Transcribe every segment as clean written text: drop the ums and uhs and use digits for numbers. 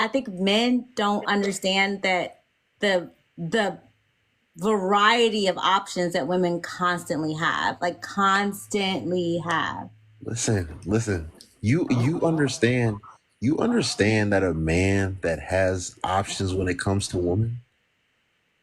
I think men don't understand that the variety of options that women constantly have, like constantly have. Listen. You understand that a man that has options when it comes to women,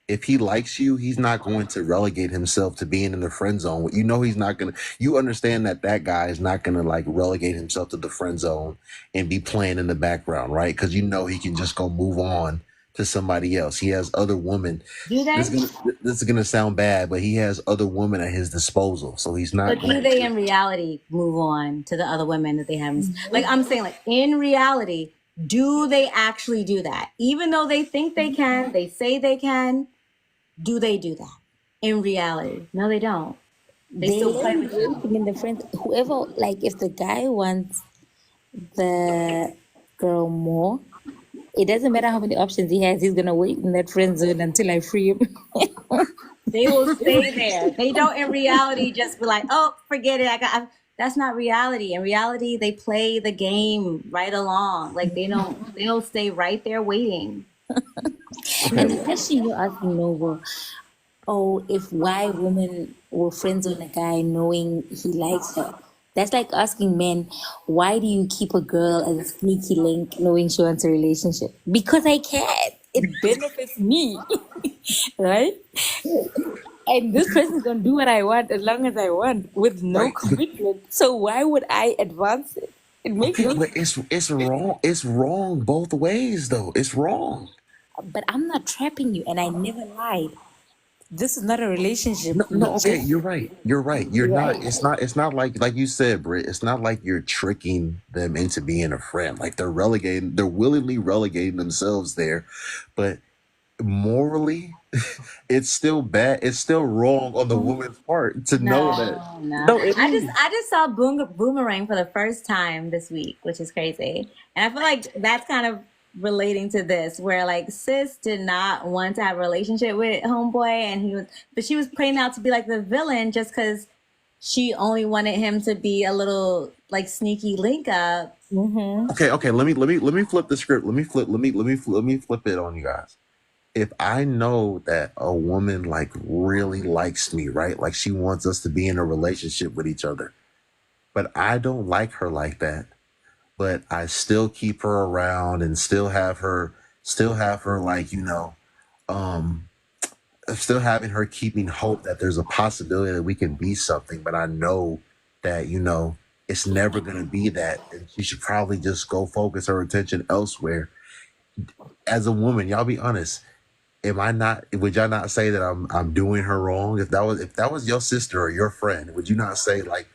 if he likes you, he's not going to relegate himself to being in the friend zone. You know, he's not gonna. You understand that that guy is not gonna like relegate himself to the friend zone and be playing in the background, right? Because you know he can just go move on to somebody else. He has other women. Do This they? is gonna this is gonna sound bad, but he has other women at his disposal, so he's not But going do they in reality move on to the other women that they have? Like I'm saying, like in reality, do they actually do that? Even though they think they can, they say they can, do they do that? In reality? No, they don't. They They still let play you with you. waiting in the front. Whoever, like, if the guy wants the girl more, it doesn't matter how many options he has. He's gonna wait in that friend zone until I free him. They will stay there. They don't in reality just be like, oh, forget it. That's not reality. In reality, they play the game right along. Like they don't stay right there waiting. okay. And the question you're asking, Noble, oh, if why women were friends with a guy knowing he likes her. That's like asking men, why do you keep a girl as a sneaky link knowing she wants a relationship? Because I can. It benefits me, right? And this person's gonna do what I want as long as I want with no Right. commitment. So why would I advance it? It makes Okay, no but sense. it's wrong. It's wrong both ways, though. It's wrong. But I'm not trapping you, and I never lied. This is not a relationship. No, We no. Okay, just you're right. You're right. You're not. right. It's not. It's not like you said, Britt. It's not like you're tricking them into being a friend. Like they're relegating. They're willingly relegating themselves there, but morally, it's still bad. It's still wrong on the woman's part to know that. No, no. No, it is. I just saw Boomerang for the first time this week, which is crazy. And I feel like that's kind of relating to this, where like sis did not want to have a relationship with homeboy, and but she was playing out to be like the villain just because she only wanted him to be a little like sneaky link up. Mm-hmm. Okay. Let me flip the script. Let me flip it on you guys. If I know that a woman like really likes me, right? Like she wants us to be in a relationship with each other, but I don't like her like that, but I still keep her around and still have her like, um, still having her keeping hope that there's a possibility that we can be something, but I know that, it's never going to be that. And she should probably just go focus her attention elsewhere. As a woman, y'all be honest, am I not? Would y'all not say that I'm doing her wrong? If that was your sister or your friend, would you not say like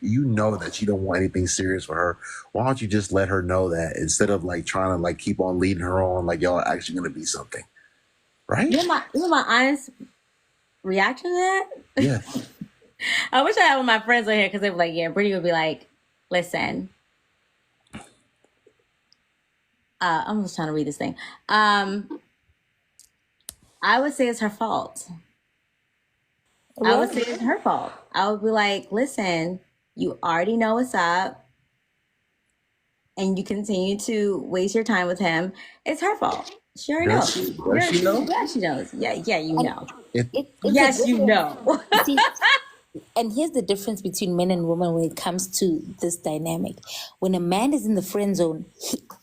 that you don't want anything serious for her? Why don't you just let her know that instead of like trying to like keep on leading her on like y'all are actually gonna be something, right? You know my honest reaction to that? Yeah. I wish I had one of my friends on here because they were like, yeah, Brittany would be like, listen, I'm just trying to read this thing. I would say it's her fault. I would Well, say it's her fault. I would be like, listen, you already know what's up and you continue to waste your time with him. It's her fault. She already Does knows. she? Does she know? Yeah, she knows. Yeah, you and know. If it's a Yes, you difference. know. See, and here's the difference between men and women when it comes to this dynamic. When a man is in the friend zone,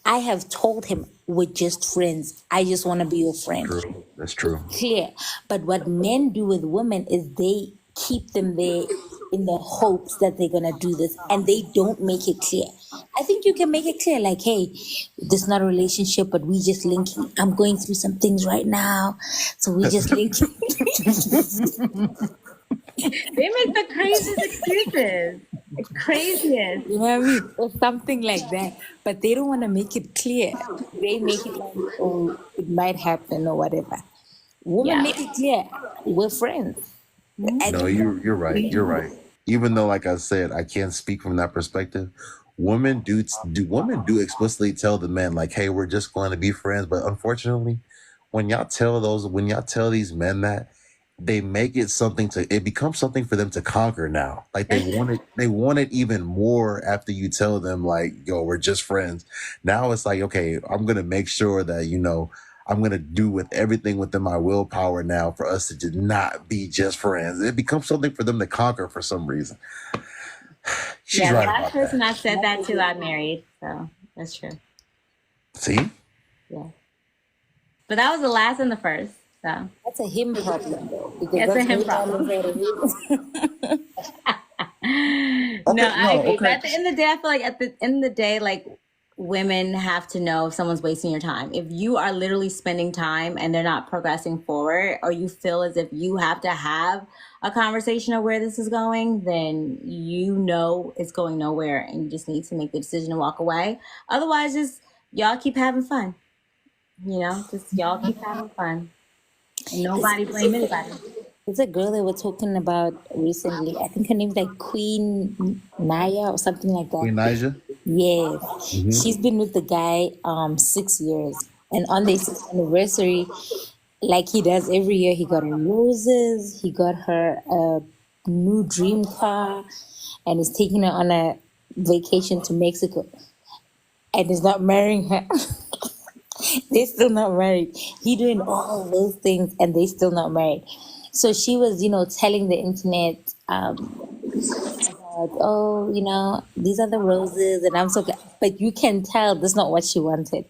I have told him we're just friends. I just want to be your friend. true, that's It's true. clear. But what men do with women is they keep them there in the hopes that they're gonna do this, and they don't make it clear. I think you can make it clear, like, hey, this is not a relationship, but we just linking. I'm going through some things right now, so we just linking. They make the craziest excuses. The craziest. You know what I mean? Or something like that. But they don't want to make it clear. They make it like, oh, it might happen or whatever. Women Yeah. make it clear. We're friends. No, And you're right. You're right. Even though, like I said, I can't speak from that perspective. Women do explicitly tell the men like, "Hey, we're just going to be friends." But unfortunately, when y'all tell these men that, they make it it becomes something for them to conquer now. Like they want it even more after you tell them like, yo, we're just friends. Now it's like, okay, I'm gonna make sure that, I'm gonna do with everything within my willpower now for us to just not be just friends. It becomes something for them to conquer for some reason. She's Yeah, the right last about person that. I said that to, I married. So that's true. See? Yeah. But that was the last and the first. So That's a him problem though, because it's a that's him way down problem. inside of him. No, Okay, I no, agree. But okay. at the end of the day, I feel like at the end of the day, like women have to know if someone's wasting your time. If you are literally spending time and they're not progressing forward, or you feel as if you have to have a conversation of where this is going, then you know it's going nowhere and you just need to make the decision to walk away. Otherwise, just y'all keep having fun. Just y'all keep having fun. And nobody blame anybody. There's a girl that we're talking about recently. I think her name's like Queen Naya or something like that. Queen Naija? Yes, Hmm. she's been with the guy 6 years, and on their 6th anniversary, like he does every year, he got her roses, he got her a new dream car, and is taking her on a vacation to Mexico, and is not marrying her. They're still not married. He doing all those things, and they still not married. So she was, telling the internet, like, oh, these are the roses, and I'm so glad. But you can tell that's not what she wanted.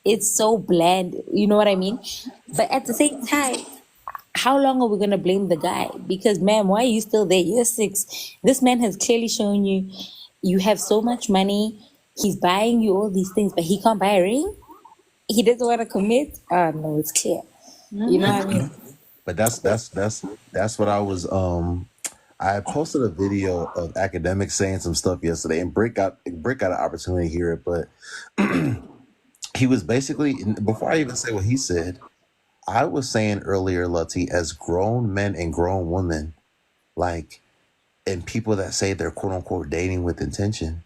It's so bland, you know what I mean? But at the same time, how long are we gonna blame the guy? Because, ma'am, why are you still there? You're 6. This man has clearly shown you you have so much money. He's buying you all these things, but he can't buy a ring. He doesn't want to commit. Oh no, it's clear. You know what I mean? But that's what I was I posted a video of academics saying some stuff yesterday, and Brick got an opportunity to hear it, but he was basically, before I even say what he said, I was saying earlier, Lutty, as grown men and grown women, like, and people that say they're quote unquote dating with intention,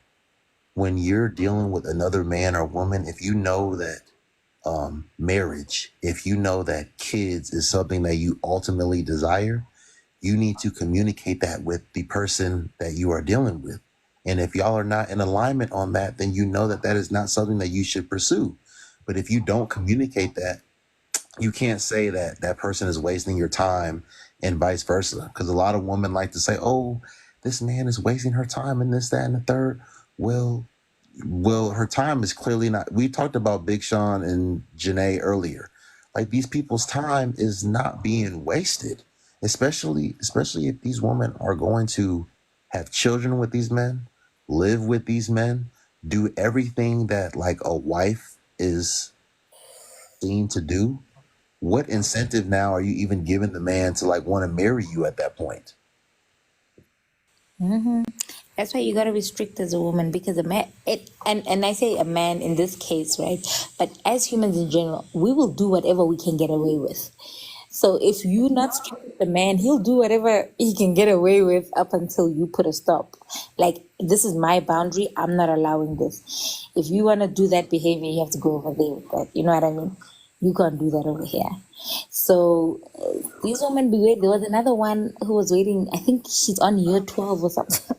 when you're dealing with another man or woman, if you know that marriage, if you know that kids is something that you ultimately desire, you need to communicate that with the person that you are dealing with. And if y'all are not in alignment on that, then you know that that is not something that you should pursue. But if you don't communicate that, you can't say that that person is wasting your time and vice versa. Because a lot of women like to say, oh, this man is wasting her time and this, that, and the third. Well, her time is clearly not. We talked about Big Sean and Janae earlier. Like, these people's time is not being wasted, especially if these women are going to have children with these men, live with these men, do everything that like a wife is seen to do. What incentive now are you even giving the man to like want to marry you at that point? That's why you gotta be strict as a woman, because a man, and I say a man in this case, right? But as humans in general, we will do whatever we can get away with. So if you're not strict with the man, he'll do whatever he can get away with up until you put a stop. Like, this is my boundary. I'm not allowing this. If you wanna do that behavior, you have to go over there with that. You know what I mean? You can't do that over here. So these women be waiting. There was another one who was waiting. I think she's on year 12 or something.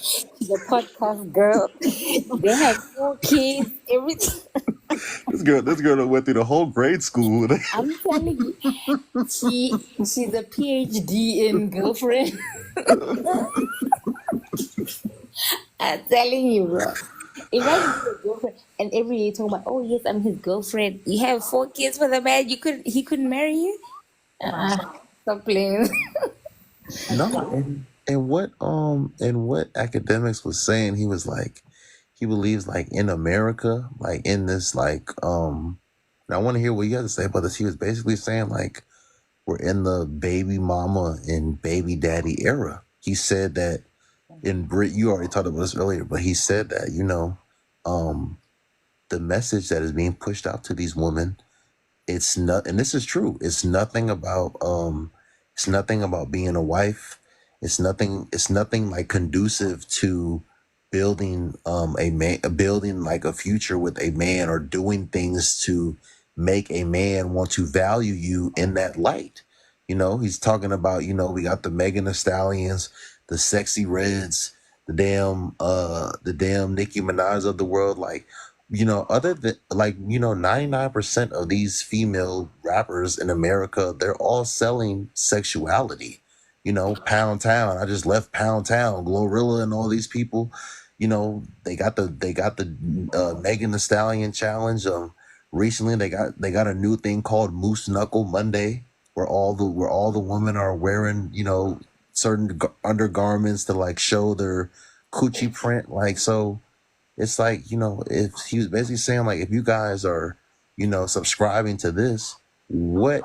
She's a podcast girl. They have 4 kids, everything. This girl that went through the whole grade school. I'm telling you, she's a PhD in girlfriend. I'm telling you, bro. Imagine you're a girlfriend, and every day talking about, oh yes, I'm his girlfriend. You have 4 kids with a man. He couldn't marry you. Stop playing. No, and what academics was saying, he was like, he believes like in America, like in this like and I want to hear what you have to say about this. He was basically saying like we're in the baby mama and baby daddy era. He said that in Brit, you already talked about this earlier, but he said that, the message that is being pushed out to these women, it's not, and this is true, it's nothing about being a wife. It's nothing like conducive to building building like a future with a man, or doing things to make a man want to value you in that light. He's talking about, we got the Megan Thee Stallions, the Sexy Reds, the damn Nicki Minaj of the world. Like, other than like, 99% of these female rappers in America, they're all selling sexuality. Pound Town. I just left Pound Town. Glorilla and all these people, they got the Megan Thee Stallion challenge. Recently they got a new thing called Moose Knuckle Monday, where all the women are wearing, certain undergarments to like show their coochie print. Like, so it's like, if he was basically saying like, if you guys are, subscribing to this, what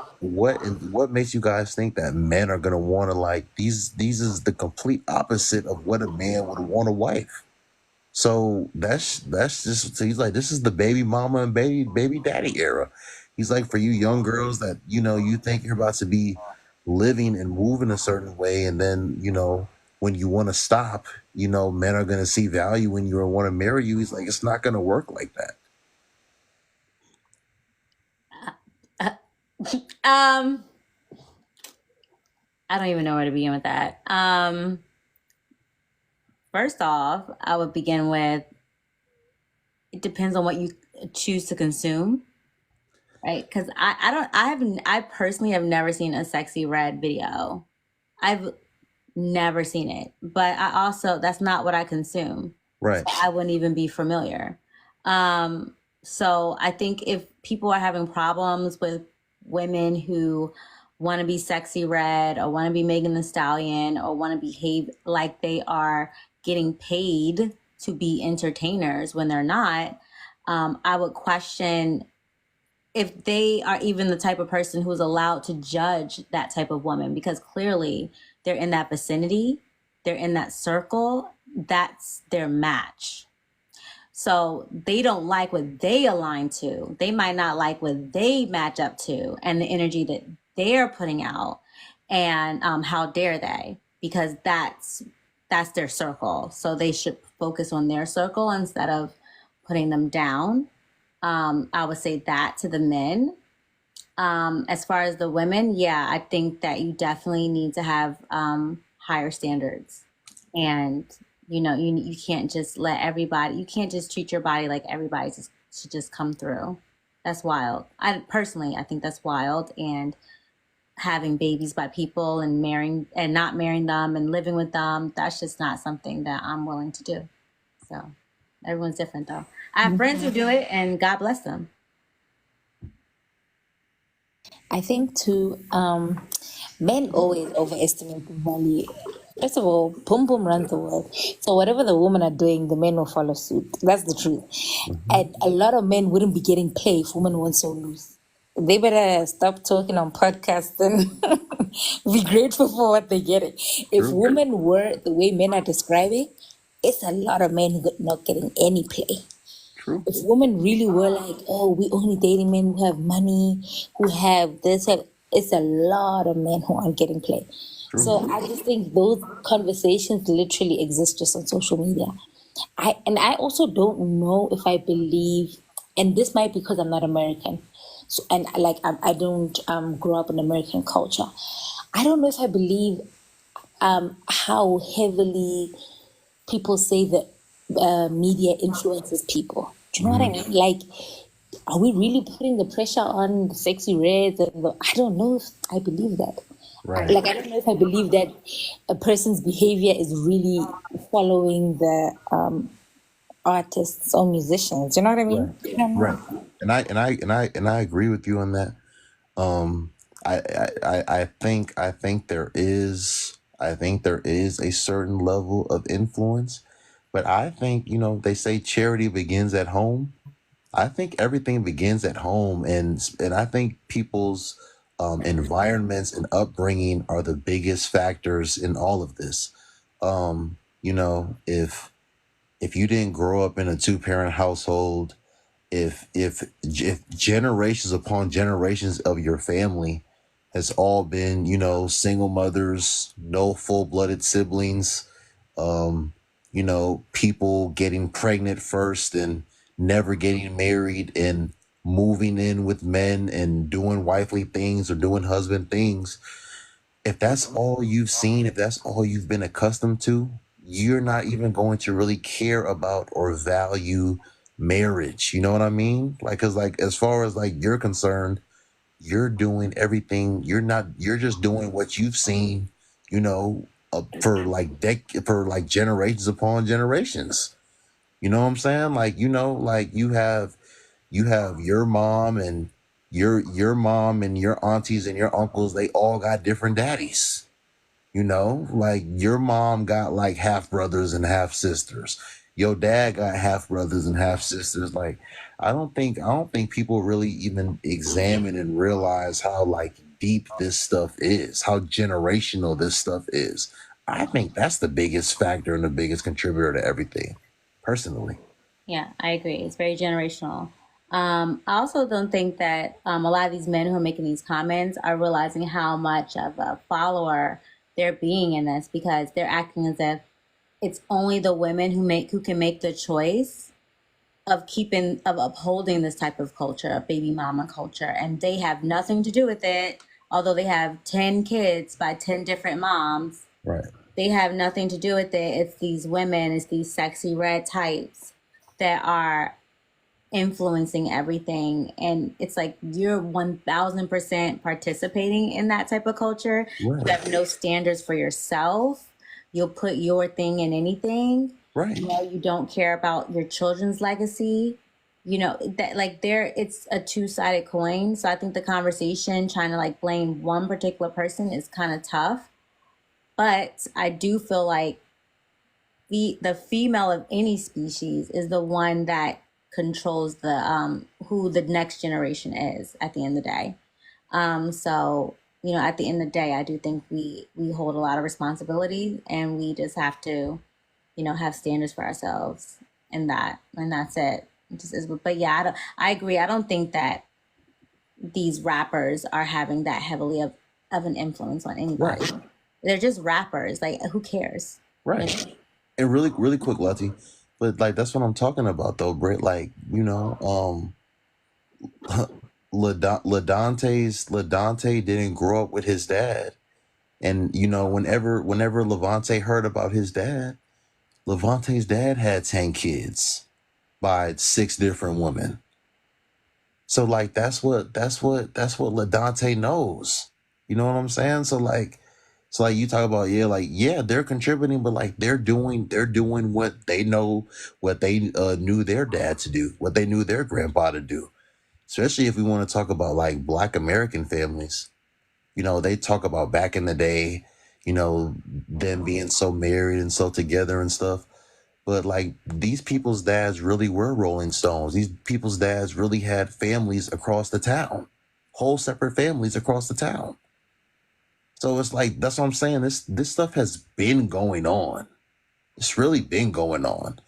makes you guys think that men are gonna want to like these is the complete opposite of what a man would want a wife. So that's just, so he's like, this is the baby mama and baby daddy era. He's like, for you young girls that, you think you're about to be living and moving a certain way, and then, when you want to stop, men are gonna see value in you and want to marry you. He's like, it's not gonna work like that. Um, I don't even know where to begin with that. First off, I would begin with, it depends on what you choose to consume, right? Because I personally have never seen a Sexy Red video. I've never seen it, but that's not what I consume. Right. So I wouldn't even be familiar. So I think if people are having problems with women who want to be Sexy Red or want to be Megan Thee Stallion or want to behave like they are getting paid to be entertainers when they're not, I would question if they are even the type of person who's allowed to judge that type of woman, because clearly they're in that vicinity, they're in that circle, that's their match. So they don't like what they align to. They might not like what they match up to and the energy that they're putting out. And how dare they? Because that's their circle. So they should focus on their circle instead of putting them down. I would say that to the men. As far as the women, yeah, I think that you definitely need to have higher standards. And you can't just let everybody, you can't just treat your body like everybody should just come through. That's wild. I think that's wild. And having babies by people and not marrying them and living with them, that's just not something that I'm willing to do. So everyone's different though. I have friends who do it and God bless them. I think too, men always overestimate the value. First of all, boom boom runs the world. So whatever the women are doing, the men will follow suit. That's the truth. And a lot of men wouldn't be getting play if women weren't so loose. They better stop talking on podcasts and be grateful for what they're getting. If women were the way men are describing, it's a lot of men who are not getting any play. True. If women really were like, oh, we only dating men who have money, who have this, it's a lot of men who aren't getting play. So I just think those conversations literally exist just on social media. I also don't know if I believe, and this might be because I'm not American, so and like I don't grow up in American culture. I don't know if I believe how heavily people say that media influences people. Do you know what I mean? Like, are we really putting the pressure on the Sexy Reds? I don't know if I believe that. Right. Like, I don't know if I believe that a person's behavior is really following the artists or musicians. You know what I mean? Right. And I agree with you on that. I think there is a certain level of influence, but I think, they say charity begins at home. I think everything begins at home, and I think people's environments and upbringing are the biggest factors in all of this. If you didn't grow up in a two-parent household, if generations upon generations of your family has all been, single mothers, no full-blooded siblings, people getting pregnant first and never getting married and moving in with men and doing wifely things or doing husband things, if that's all you've seen, if that's all you've been accustomed to, you're not even going to really care about or value marriage. You know what I mean? Like, cause like as far as like you're concerned, you're doing everything. You're just doing what you've seen, you know, for like generations upon generations. You know what I'm saying? Like, you know, like you have your mom and your mom and your aunties and your uncles, they all got different daddies. You know, like your mom got like half brothers and half sisters. Your dad got half brothers and half sisters. Like, I don't think people really even examine and realize how like deep this stuff is, how generational this stuff is. I think that's the biggest factor and the biggest contributor to everything, personally. Yeah, I agree. It's very generational. I also don't think that a lot of these men who are making these comments are realizing how much of a follower they're being in this, because they're acting as if it's only the women who can make the choice of upholding this type of culture, of baby mama culture, and they have nothing to do with it. Although they have 10 kids by 10 different moms, Right. they have nothing to do with it. It's these women, it's these sexy red types that are influencing everything. And it's like you're 1000% participating in that type of culture. You Right. have no standards for yourself. You'll put your thing in anything. Right. You know, you don't care about your children's legacy. You know, that like there it's a two-sided coin. So I think the conversation trying to like blame one particular person is kind of tough. But I do feel like the female of any species is the one that controls the who the next generation is at the end of the day. So you know, at the end of the day, I do think we hold a lot of responsibility, and we just have to, you know, have standards for ourselves, and that's it. It just is. But yeah, I agree. I don't think that these rappers are having that heavily of an influence on anybody. Right. They're just rappers. Like, who cares? You Right. know? And really, really quick, Lottie. But like that's what I'm talking about though, Britt. Like, you know, Ladante didn't grow up with his dad. And you know, whenever Levante heard about his dad, Levante's dad had 10 kids by 6 different women. So like that's what Ladante knows. You know what I'm saying? So like you talk about, yeah, like yeah, they're contributing, but like they're doing what they know, what they knew their dad to do, what they knew their grandpa to do. Especially if we want to talk about like Black American families. You know, they talk about back in the day, you know, them being so married and so together and stuff. But like these people's dads really were Rolling Stones. These people's dads really had families across the town, whole separate families across the town. So it's like that's what I'm saying. This stuff has been going on. It's really been going on.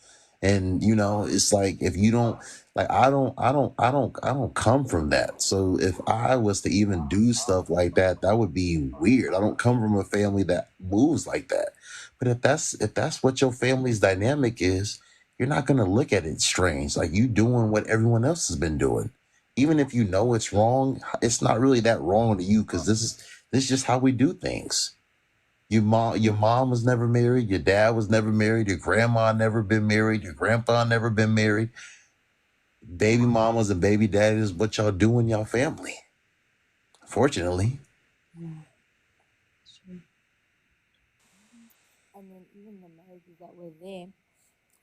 And you know, it's like if you don't like I don't come from that. So if I was to even do stuff like that, that would be weird. I don't come from a family that moves like that. But if that's what your family's dynamic is, you're not gonna look at it strange. Like you doing what everyone else has been doing. Even if you know it's wrong, it's not really that wrong to you because this is just how we do things. Your mom was never married, your dad was never married, your grandma never been married, your grandpa never been married. Baby mamas and baby daddies, what y'all do in y'all family. Fortunately. And then even the marriages that were there,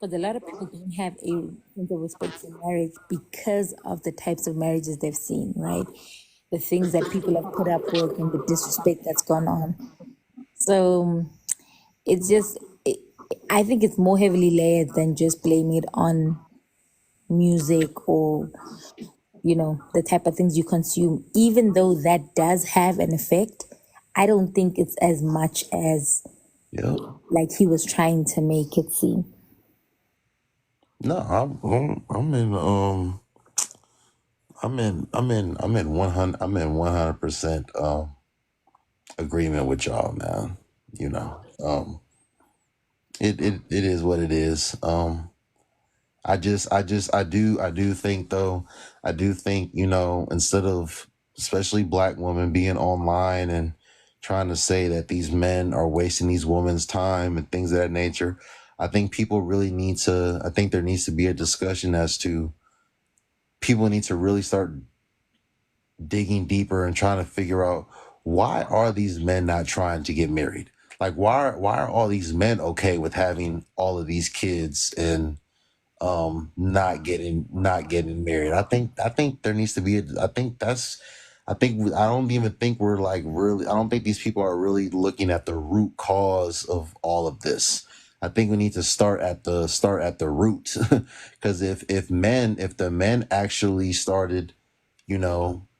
because a lot of people don't have a sense of respect for marriage because of the types of marriages they've seen, right? The things that people have put up with and the disrespect that's gone on. So it's just, I think it's more heavily layered than just blaming it on music or, the type of things you consume. Even though that does have an effect, I don't think it's as much as Yep. like he was trying to make it seem. No, I'm in 100% agreement with y'all, man. You know. It is what it is. I do think though, I do think, you know, instead of especially Black women being online and trying to say that these men are wasting these women's time and things of that nature. I think people really need to, I think there needs to be a discussion as to people need to really start digging deeper and trying to figure out why are these men not trying to get married? Like why are all these men okay with having all of these kids and not getting married? I think there needs to be I don't even think we're like really I don't think these people are really looking at the root cause of all of this. I think we need to start at the root because if the men actually started,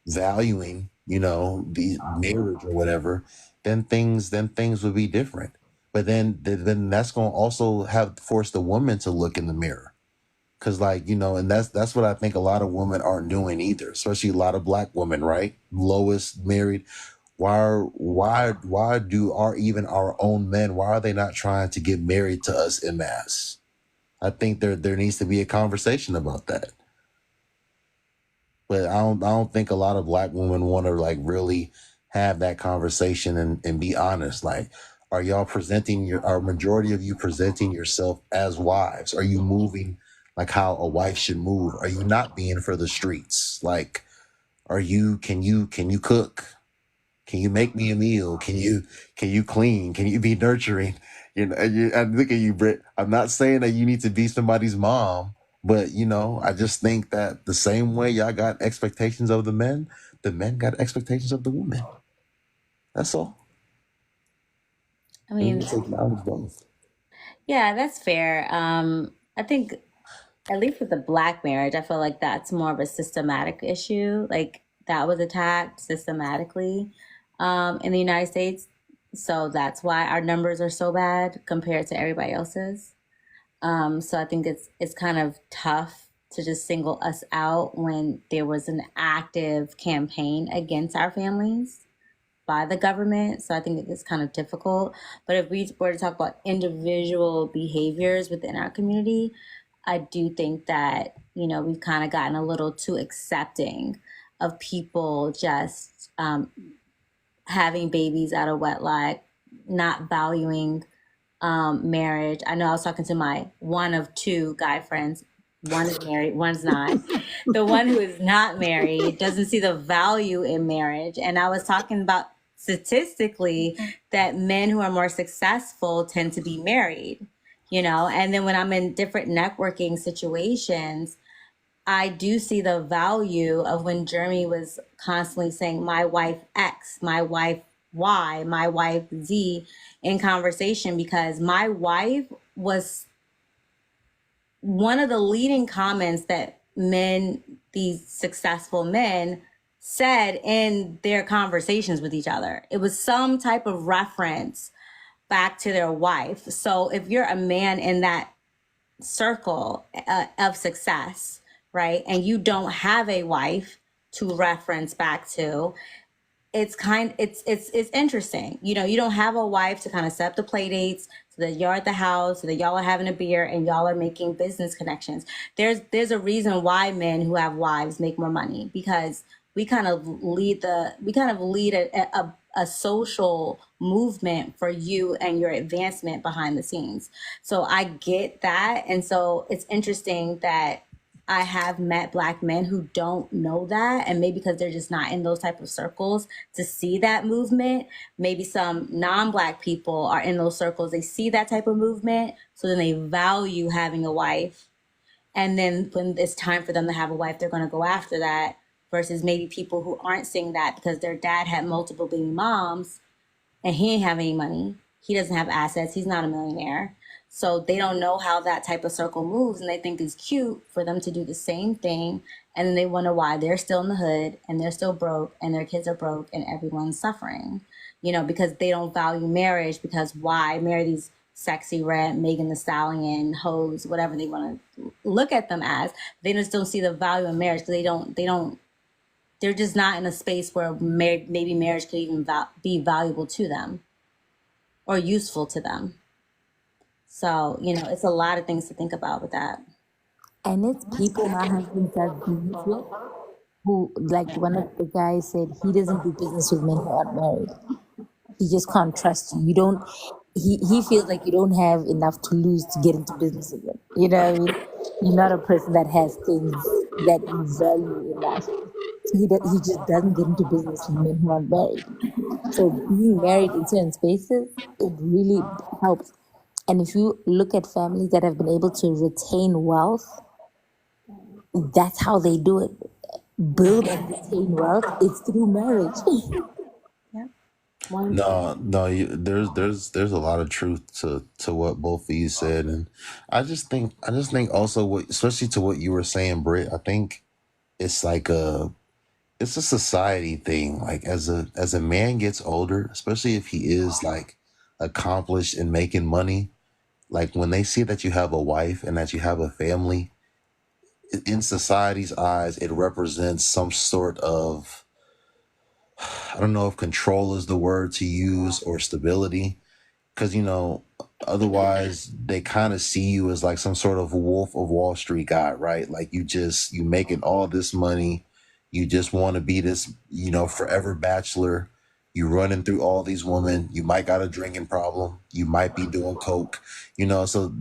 valuing, the marriage or whatever, then things would be different. But then that's going to also have forced the woman to look in the mirror. Cause like, and that's what I think a lot of women aren't doing either, especially a lot of black women, right? Lois married. Why do even our own men, why are they not trying to get married to us en masse? I think there needs to be a conversation about that. But I don't think a lot of black women want to like really have that conversation and be honest. Like, are majority of you presenting yourself as wives? Are you moving like how a wife should move? Are you not being for the streets? Like, can you cook? Can you make me a meal? Can you clean? Can you be nurturing? I look at you, Britt. I'm not saying that you need to be somebody's mom, but I just think that the same way y'all got expectations of the men got expectations of the women. That's all. I And you mean, need to acknowledge both. yeah, that's fair. I think at least with the black marriage, I feel like that's more of a systematic issue. Like that was attacked systematically in the United States. So that's why our numbers are so bad compared to everybody else's. So I think it's kind of tough to just single us out when there was an active campaign against our families by the government. So I think it's kind of difficult. But if we were to talk about individual behaviors within our community, I do think that, we've kind of gotten a little too accepting of people just having babies out of wedlock, not valuing marriage. I know I was talking to my one of two guy friends. One is married, one's not. The one who is not married doesn't see the value in marriage. And I was talking about statistically that men who are more successful tend to be married, and then when I'm in different networking situations, I do see the value of when Jeremy was constantly saying, my wife X, my wife Y, my wife Z in conversation, because my wife was one of the leading comments that these successful men said in their conversations with each other. It was some type of reference back to their wife. So if you're a man in that circle of success, right, and you don't have a wife to reference back to, it's interesting. You don't have a wife to kind of set up the play dates so that you're at the house, so that y'all are having a beer and y'all are making business connections. There's a reason why men who have wives make more money, because we kind of lead a social movement for you and your advancement behind the scenes. So I get that. And so it's interesting that I have met black men who don't know that, and maybe because they're just not in those type of circles to see that movement. Maybe some non-black people are in those circles, they see that type of movement, so then they value having a wife. And then when it's time for them to have a wife, they're going to go after that, versus maybe people who aren't seeing that because their dad had multiple baby moms and he ain't have any money. He doesn't have assets. He's not a millionaire. So they don't know how that type of circle moves, and they think it's cute for them to do the same thing. And then they wonder why they're still in the hood and they're still broke and their kids are broke and everyone's suffering, because they don't value marriage. Because why marry these sexy red Megan the Stallion hoes, whatever they want to look at them as? They just don't see the value in marriage because they're just not in a space where maybe marriage could even be valuable to them or useful to them. So, it's a lot of things to think about with that. And it's people my husband does business with who, like one of the guys said, he doesn't do business with men who aren't married. he just can't trust you. You don't. He feels like you don't have enough to lose to get into business again. You know what I mean? You're not a person that has things that you value enough. He just doesn't get into business with men who aren't married. So being married in certain spaces, it really helps. And if you look at families that have been able to retain wealth, that's how they do it. Build and retain wealth, it's through marriage. Yeah. One. No, there's a lot of truth to what both of you said, and I just think also what, especially to what you were saying, Britt. I think it's like it's a society thing. Like as a man gets older, especially if he is like accomplished in making money, like when they see that you have a wife and that you have a family, in society's eyes, it represents some sort of, I don't know if control is the word to use, or stability, because otherwise they kind of see you as like some sort of Wolf of Wall Street guy, right? Like you making all this money, you just want to be this forever bachelor. You running through all these women, you might got a drinking problem, you might be doing coke, so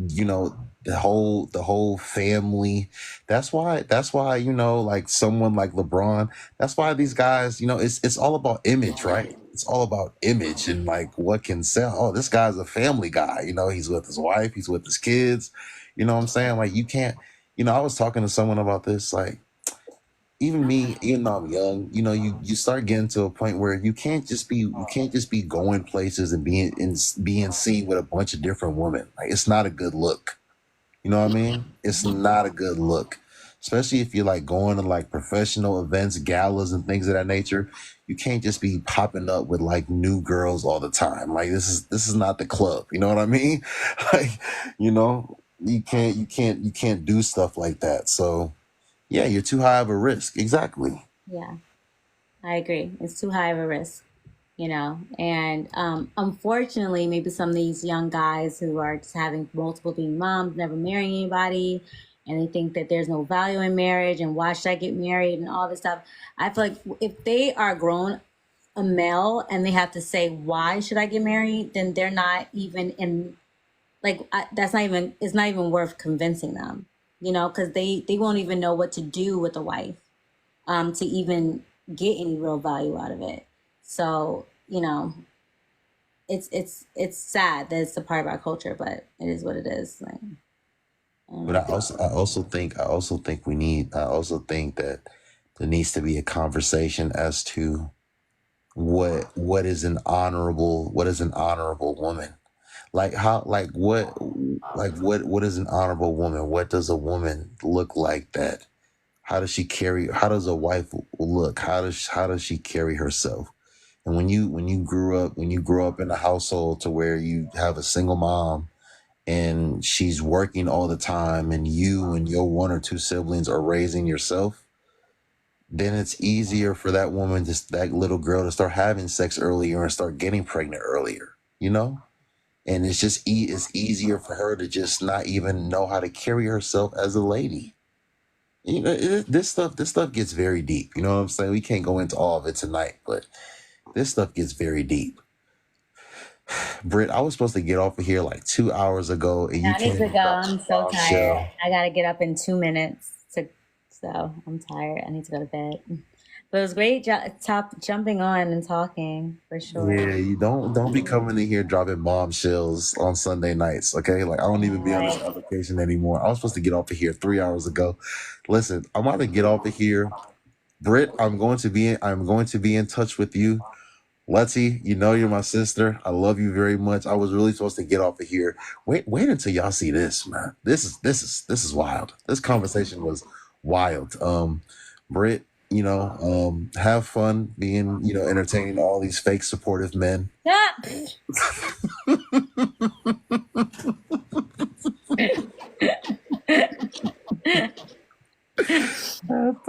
the whole family. That's why like someone like LeBron, that's why these guys, it's all about image, right? It's all about image and like what can sell. Oh, this guy's a family guy. He's with his wife, he's with his kids. You know what I'm saying? Like you can't. I was talking to someone about this. Like even me, even though I'm young, you start getting to a point where you can't just be going places and being seen with a bunch of different women. Like it's not a good look. You know what I mean? It's not a good look, especially if you're like going to like professional events, galas, and things of that nature. You can't just be popping up with like new girls all the time. Like this is not the club. You know what I mean? Like, you can't do stuff like that. So yeah, you're too high of a risk. Exactly. Yeah, I agree. It's too high of a risk, And unfortunately, maybe some of these young guys who are just having multiple being moms, never marrying anybody, and they think that there's no value in marriage and why should I get married and all this stuff. I feel like if they are grown a male and they have to say why should I get married, then they're not even in that's not even it's not even worth convincing them, because they won't even know what to do with a wife to even get any real value out of it. So, it's sad that it's a part of our culture, but it is what it is. Like, But I also think that there needs to be a conversation as to what is an honorable woman. Like how what is an honorable woman? What does a woman look like? That How does she carry? How does a wife look? How does she carry herself? And when you grow up in a household to where you have a single mom and she's working all the time, and you and your one or two siblings are raising yourself, then it's easier for that woman, just that little girl, to start having sex earlier and start getting pregnant earlier. You know, and it's easier for her to just not even know how to carry herself as a lady. This stuff gets very deep. You know what I'm saying? We can't go into all of it tonight, but this stuff gets very deep. Britt, I was supposed to get off of here like 2 hours ago, and you I need came to and go. dropped I'm a so tired. bombshell. I gotta get up in 2 minutes. So I'm tired. I need to go to bed. But it was great jumping on and talking for sure. Yeah, you don't be coming in here dropping bombshells on Sunday nights, okay? Like I don't even All be on this right. application anymore. I was supposed to get off of here 3 hours ago. Listen, I'm about to get off of here. Britt, I'm going to be in touch with you. Letty, you're my sister. I love you very much. I was really supposed to get off of here. Wait until y'all see this, man. This is wild. This conversation was wild. Britt, have fun being, entertaining all these fake supportive men. Ah!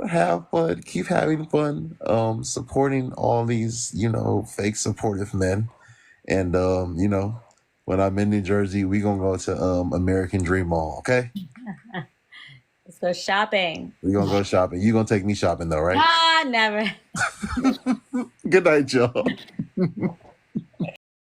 Have fun. Keep having fun. Supporting all these, fake supportive men. And when I'm in New Jersey, we gonna go to American Dream Mall. Okay, Let's go shopping. we gonna go shopping. You gonna take me shopping though, right? Ah, never. Good night, y'all.